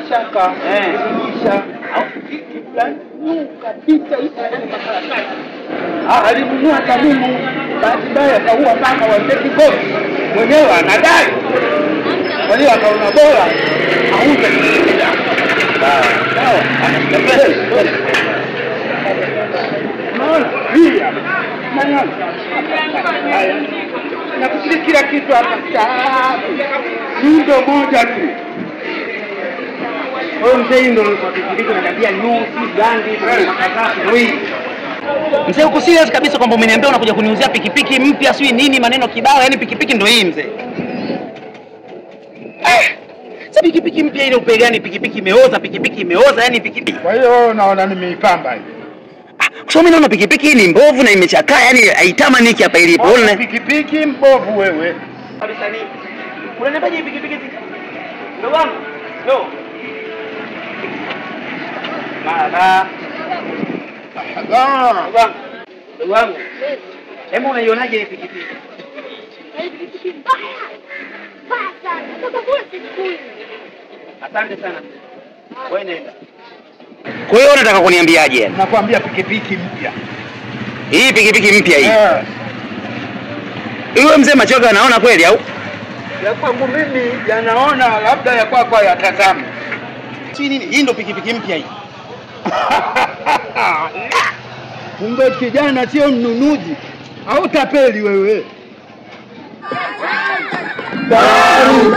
shaka kuisha au fulani kabisa hizo makaratasi. Alinunua kanuni bahati mbaya akaua paka wa Tekiko. Mwenyewe anadai. Kwa hiyo akaona bora auze. Sawa. Pia nafikiri kila kitu hapa ndio moja tu. Wewe mzee ndio unafikiri na tabia nyusi gangi makatasi wewe. Mzee uko serious kabisa kwamba umeniambia unakuja kuniuzia pikipiki mpya sio nini maneno kibao yani pikipiki ndio hii mzee. Sasa pikipiki mpya ile upe gani pikipiki imeoza yani pikipiki. Kwa hiyo wewe unaona nimeipamba hivi. Kwa mimi naona pikipiki ni mbovu na imechakaa yani haitamaniki hapa ilipo. Unaona pikipiki mbovu wewe. Kabisa nini? Unaniambiaje hii pikipiki hizi? Ndio wangu. Ndio. Mara. Ndio wangu. Hebu unaionaje hii pikipiki? Pikipiki mbaya sana. Kutoka kule sikui. Asante sana. Wewe nenda. Kwa hiyo unataka kuniambiaje? Nakwambia pikipiki mpya. Hii pikipiki mpya hii. Wewe mzee machoka anaona kweli au? Ya kwangu mimi yanaona labda ya kwako yatazama. Si nini? Hii ndio pikipiki mpya hii. Kumbe kijana sio mnunuzi. Au tapeli wewe. Daru.